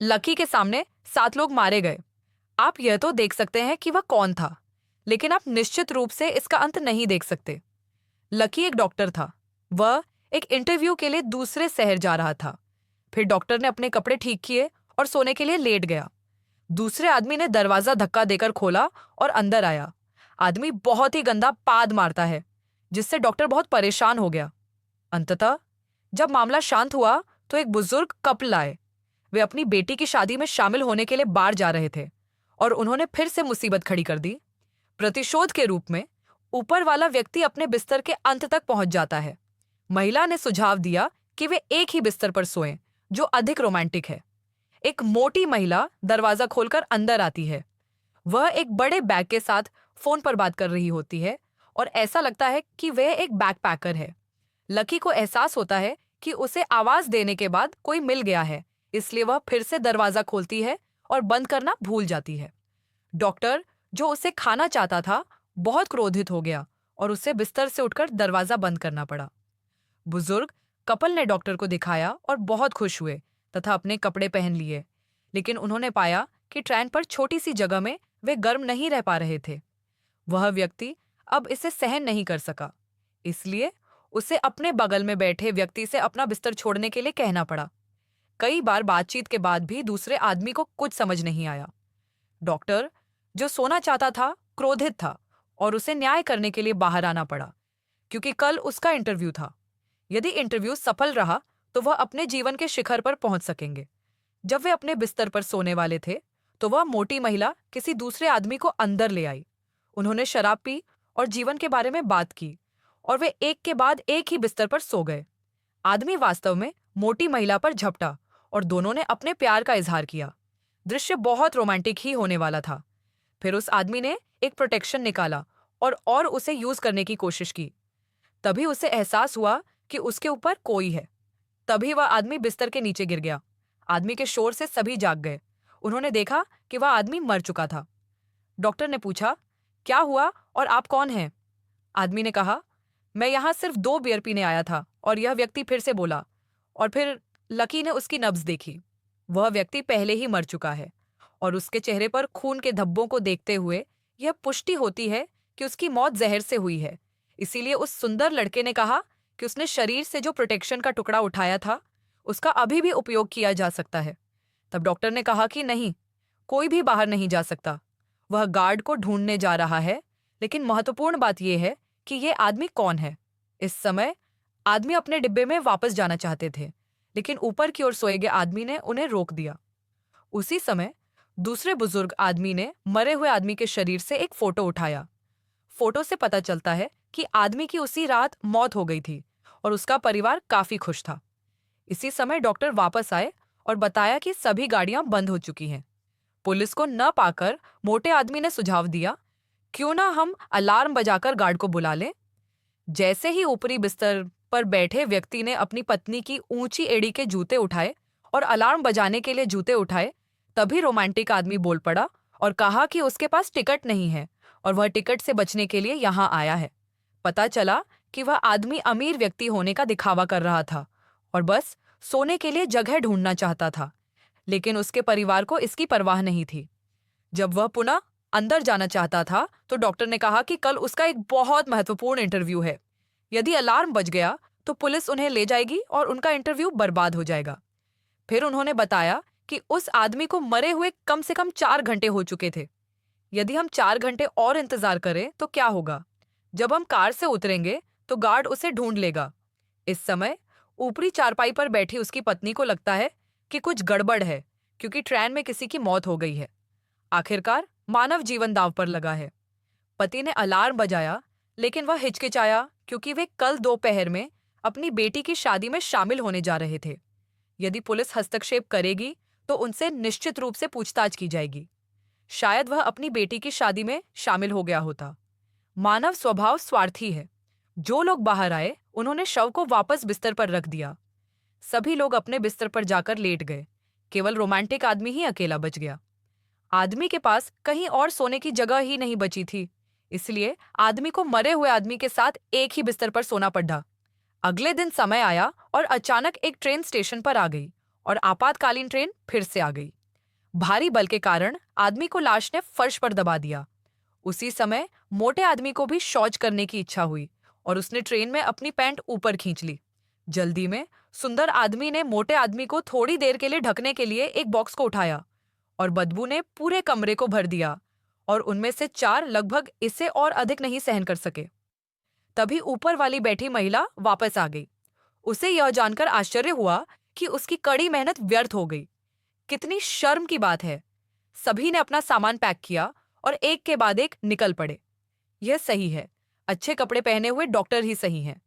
Lucky के सामने 7 लोग मारे गए। आप यह तो देख सकते हैं कि वह कौन था, लेकिन आप निश्चित रूप से इसका अंत नहीं देख सकते। लकी एक डॉक्टर था। वह एक इंटरव्यू के लिए दूसरे शहर जा रहा था। फिर डॉक्टर ने अपने कपड़े ठीक किए और सोने के लिए लेट गया। दूसरे आदमी ने दरवाजा धक्का देकर खोला और अंदर आया। आदमी बहुत ही गंदा पाद मारता है, जिससे डॉक्टर बहुत परेशान हो गया। अंततः जब मामला शांत हुआ तो एक बुजुर्ग कपल आए। वे अपनी बेटी की शादी में शामिल होने के लिए बाहर जा रहे थे और उन्होंने फिर से मुसीबत खड़ी कर दी। प्रतिशोध के रूप में ऊपर वाला व्यक्ति अपने बिस्तर के अंत तक पहुंच जाता है। महिला ने सुझाव दिया कि वे एक ही बिस्तर पर सोएं, जो अधिक रोमांटिक है। एक मोटी महिला दरवाजा खोलकर अंदर आती है। वह एक बड़े बैग के साथ फोन पर बात कर रही होती है और ऐसा लगता है कि वह एक बैकपैकर है। लकी को एहसास होता है कि उसे आवाज देने के बाद कोई मिल गया है, इसलिए वह फिर से दरवाजा खोलती है और बंद करना भूल जाती है। डॉक्टर, जो उसे खाना चाहता था, बहुत क्रोधित हो गया और उसे बिस्तर से उठकर दरवाजा बंद करना पड़ा। बुजुर्ग कपल ने डॉक्टर को दिखाया और बहुत खुश हुए तथा अपने कपड़े पहन लिए, लेकिन उन्होंने पाया कि ट्रेन पर छोटी सी जगह में वे गर्म नहीं रह पा रहे थे। वह व्यक्ति अब इसे सहन नहीं कर सका, इसलिए उसे अपने बगल में बैठे व्यक्ति से अपना बिस्तर छोड़ने के लिए कहना पड़ा। कई बार बातचीत के बाद भी दूसरे आदमी को कुछ समझ नहीं आया। डॉक्टर, जो सोना चाहता था, क्रोधित था और उसे न्याय करने के लिए बाहर आना पड़ा, क्योंकि कल उसका इंटरव्यू था। यदि इंटरव्यू सफल रहा तो वह अपने जीवन के शिखर पर पहुंच सकेंगे। जब वे अपने बिस्तर पर सोने वाले थे तो वह मोटी महिला किसी दूसरे आदमी को अंदर ले आई। उन्होंने शराब पी और जीवन के बारे में बात की और वे एक के बाद एक ही बिस्तर पर सो गए। आदमी वास्तव में मोटी महिला पर झपटा और दोनों ने अपने प्यार का इजहार किया। दृश्य बहुत रोमांटिक ही होने वाला था। फिर उस आदमी ने एक प्रोटेक्शन निकाला और उसे यूज करने की कोशिश की। तभी उसे एहसास हुआ कि उसके ऊपर कोई है। तभी वह आदमी बिस्तर के नीचे गिर गया। आदमी के शोर से सभी जाग गए। उन्होंने देखा कि वह आदमी मर चुका था। डॉक्टर ने पूछा, क्या हुआ और आप कौन हैं? आदमी ने कहा, मैं यहाँ सिर्फ 2 बियर पीने आया था। और यह व्यक्ति फिर से बोला। और फिर लकी ने उसकी नब्ज देखी। वह व्यक्ति पहले ही मर चुका है और उसके चेहरे पर खून के धब्बों को देखते हुए यह पुष्टि होती है कि उसकी मौत जहर से हुई है। इसीलिए उस सुंदर लड़के ने कहा कि उसने शरीर से जो प्रोटेक्शन का टुकड़ा उठाया था, उसका अभी भी उपयोग किया जा सकता है। तब डॉक्टर ने कहा कि नहीं, कोई भी बाहर नहीं जा सकता। वह गार्ड को ढूंढने जा रहा है, लेकिन महत्वपूर्ण बात यह है कि यह आदमी कौन है। इस समय आदमी अपने डिब्बे में वापस जाना चाहते थे, लेकिन ऊपर की ओर सोए गए आदमी ने उन्हें रोक दिया। उसी समय दूसरे बुजुर्ग आदमी ने मरे हुए आदमी के शरीर से एक फोटो उठाया। फोटो से पता चलता है कि आदमी की उसी रात मौत हो गई थी और उसका परिवार काफी खुश था। इसी समय डॉक्टर वापस आए और बताया कि सभी गाड़ियां बंद हो चुकी हैं। पुलिस को न पाकर मोटे आदमी ने सुझाव दिया, क्यों ना हम अलार्म बजाकर गार्ड को बुला लें। जैसे ही ऊपरी बिस्तर पर बैठे व्यक्ति ने अपनी पत्नी की ऊंची एड़ी के जूते उठाए और अलार्म बजाने के लिए जूते उठाए, तभी रोमांटिक आदमी बोल पड़ा और कहा कि उसके पास टिकट नहीं है और वह टिकट से बचने के लिए यहाँ आया है। पता चला कि वह आदमी अमीर व्यक्ति होने का दिखावा कर रहा था और बस सोने के लिए जगह ढूंढना चाहता था, लेकिन उसके परिवार को इसकी परवाह नहीं थी। जब वह पुनः अंदर जाना चाहता था तो डॉक्टर ने कहा कि कल उसका एक बहुत महत्वपूर्ण इंटरव्यू है। यदि अलार्म बज गया तो पुलिस उन्हें ले जाएगी और उनका इंटरव्यू बर्बाद हो जाएगा। फिर उन्होंने बताया कि उस आदमी को मरे हुए कम से कम 4 घंटे हो चुके थे। यदि हम 4 घंटे और इंतजार करें तो क्या होगा? जब हम कार से उतरेंगे तो गार्ड उसे ढूंढ लेगा। इस समय ऊपरी चारपाई पर बैठी उसकी पत्नी को लगता है कि कुछ गड़बड़ है, क्योंकि ट्रेन में किसी की मौत हो गई है। आखिरकार मानव जीवन दांव पर लगा है। पति ने अलार्म बजाया, लेकिन वह हिचकिचाया क्योंकि वे कल दोपहर में अपनी बेटी की शादी में शामिल होने जा रहे थे। यदि पुलिस हस्तक्षेप करेगी तो उनसे निश्चित रूप से पूछताछ की जाएगी। शायद वह अपनी बेटी की शादी में शामिल हो गया होता। मानव स्वभाव स्वार्थी है। जो लोग बाहर आए उन्होंने शव को वापस बिस्तर पर रख दिया। सभी लोग अपने बिस्तर पर जाकर लेट गए। केवल रोमांटिक आदमी ही अकेला बच गया। आदमी के पास कहीं और सोने की जगह ही नहीं बची थी, इसलिए आदमी को मरे हुए आदमी के साथ एक ही बिस्तर पर सोना पड़ा। अगले दिन समय आया और अचानक एक ट्रेन स्टेशन पर आ गई और आपातकालीन ट्रेन फिर से आ गई। भारी बल के कारण आदमी को लाश ने फर्श पर दबा दिया। उसी समय मोटे आदमी को भी शौच करने की इच्छा हुई और उसने ट्रेन में अपनी पैंट ऊपर खींच ली। जल्दी में सुंदर आदमी ने मोटे आदमी को थोड़ी देर के लिए ढकने के लिए एक बॉक्स को उठाया और बदबू ने पूरे कमरे को भर दिया और उनमें से 4 लगभग इससे और अधिक नहीं सहन कर सके। तभी ऊपर वाली बैठी महिला वापस आ गई। उसे यह जानकर आश्चर्य हुआ कि उसकी कड़ी मेहनत व्यर्थ हो गई। कितनी शर्म की बात है। सभी ने अपना सामान पैक किया और एक के बाद एक निकल पड़े। यह सही है, अच्छे कपड़े पहने हुए डॉक्टर ही सही हैं।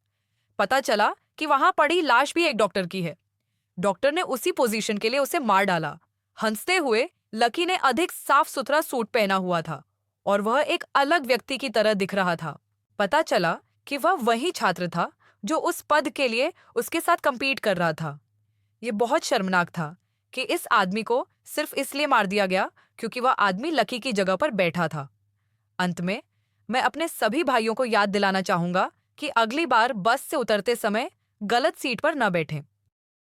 पता चला कि वहां पड़ी लाश भी एक डॉक्टर की है। डॉक्टर ने उसी पोजीशन के लिए उसे मार डाला। हंसते हुए लकी ने अधिक साफ सुथरा सूट पहना हुआ था और वह एक अलग व्यक्ति की तरह दिख रहा था। पता चला कि वह वही छात्र था जो उस पद के लिए उसके साथ कंपीट कर रहा था। यह बहुत शर्मनाक था कि इस आदमी को सिर्फ इसलिए मार दिया गया क्योंकि वह आदमी लकी की जगह पर बैठा था। अंत में मैं अपने सभी भाइयों को याद दिलाना चाहूंगा कि अगली बार बस से उतरते समय गलत सीट पर न बैठें।